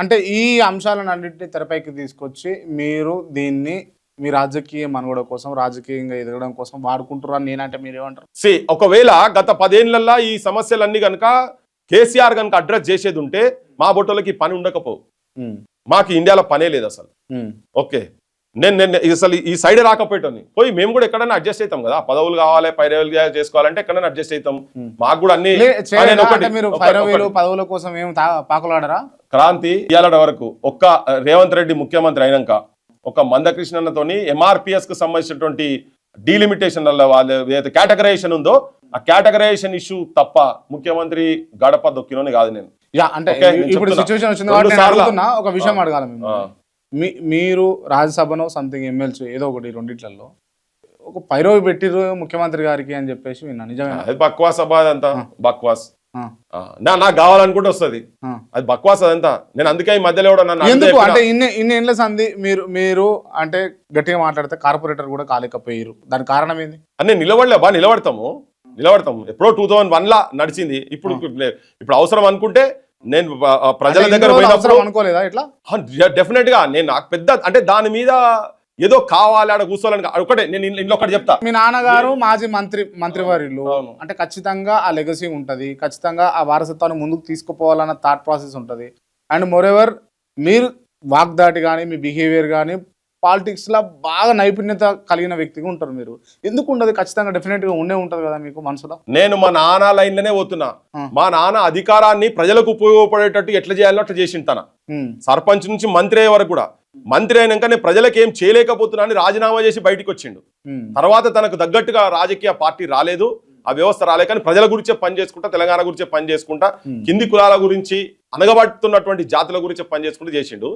అంటే ఈ అంశాలను అన్నింటినీ తెరపైకి తీసుకొచ్చి మీరు దీన్ని మీ రాజకీయ మనుగడ కోసం రాజకీయంగా ఎదగడం కోసం వాడుకుంటున్నారని నేనంటే మీరేమంటారు? ఒకవేళ గత 10 ఏళ్లలో ఈ సమస్యలన్నీ గనక కేసీఆర్ గనక అడ్రస్ చేసేది ఉంటే మా బొట్టలకి పని ఉండకపోవు. మాకు ఇండియాలో పనే లేదు అసలు. ఓకే, నేను అసలు ఈ సైడ్ రాకపోయేటోని పోయి మేము కూడా ఎక్కడైనా అడ్జస్ట్ అవుతాం కదా. పదవులు కావాలి, పైరవులు చేసుకోవాలంటే ఎక్కడైనా అడ్జస్ట్ అవుతాం. మాకు కూడా అన్ని పదవుల కోసం ఏం పాకులాడరా? క్రాంతి ఇవాళ వరకు ఒక్క రేవంత్ రెడ్డి ముఖ్యమంత్రి అయినాక ఒక మందకృష్ణతోని ఎంఆర్పిఎస్ కు సంబంధించినటువంటి డీలిమిటేషన్ ఏదైతే కేటగరైజేషన్ ఉందో ఆ కేటగరైజేషన్ ఇష్యూ తప్ప ముఖ్యమంత్రి గడప దొక్కినోని కాదు నేను. అంటే ఇప్పుడు సిచ్యువేషన్ వచ్చింది కాబట్టి ఒక విషయం అడగాలి. మీరు రాజ్యసభలో సంథింగ్ ఎమ్మెల్సీ ఏదో ఒకటి రెండిట్లలో ఒక పైరవి పెట్టిరు ముఖ్యమంత్రి గారికి అని చెప్పేసి విన్నా. నిజమే? బక్వాస్ అబ్బా, అదంతా బక్వాస్. నాకు కావాలనుకుంటే వస్తుంది, అది బక్వాస్ అదంతా. నేను అందుకే ఈ మధ్యలో ఎందుకు అంటే ఇన్ని ఏళ్ళ సంది మీరు అంటే గట్టిగా మాట్లాడితే కార్పొరేటర్ కూడా కాలేకపోయారు. దానికి కారణం ఏంది? అని నిలబడతాము. ఎప్పుడో 2001 లా నడిచింది. ఇప్పుడు అవసరం అనుకుంటే నేను ప్రజల దగ్గర అనుకోలేదా ఇట్లా? డెఫినెట్ గా నేను నాకు పెద్ద అంటే దాని మీద ఏదో కావాలి ఆడ కూర్చోవాలని ఒకటే. నేను ఇంట్లో ఒకటి చెప్తా, మీ నాన్నగారు మాజీ మంత్రివర్యులు అంటే ఖచ్చితంగా ఆ లెగసీ ఉంటది, ఖచ్చితంగా ఆ వారసత్వాన్ని ముందుకు తీసుకుపోవాలన్న థాట్ ప్రాసెస్ ఉంటది. అండ్ మోరెవర్ మీరు వాగ్దాటి కానీ మీ బిహేవియర్ కానీ పాలిటిక్స్ లో బాగా నైపుణ్యత కలిగిన వ్యక్తిగా ఉంటారు. మీరు ఎందుకు ఉండదు? ఖచ్చితంగా డెఫినెట్ గా ఉండే ఉంటది కదా మీకు మనసులో. నేను మా నాన్న లైన్లోనే పోతున్నా. మా నాన్న అధికారాన్ని ప్రజలకు ఉపయోగపడేటట్టు ఎట్లా చేయాలో అట్లా చేసిండు. తన సర్పంచ్ నుంచి మంత్రి అయ్యే వరకు కూడా. మంత్రి అయినాక నేను ప్రజలకు ఏం చేయలేకపోతున్నా అని రాజీనామా చేసి బయటకు వచ్చిండు. తర్వాత తనకు తగ్గట్టుగా రాజకీయ పార్టీ రాలేదు, ఆ వ్యవస్థ రాలే, కానీ ప్రజల గురించే పని చేసుకుంటా, తెలంగాణ గురించే పని చేసుకుంటా, కింది కులాల గురించి అనగబడుతున్నటువంటి జాతుల గురించి పని చేసుకుంటూ చేసిండు.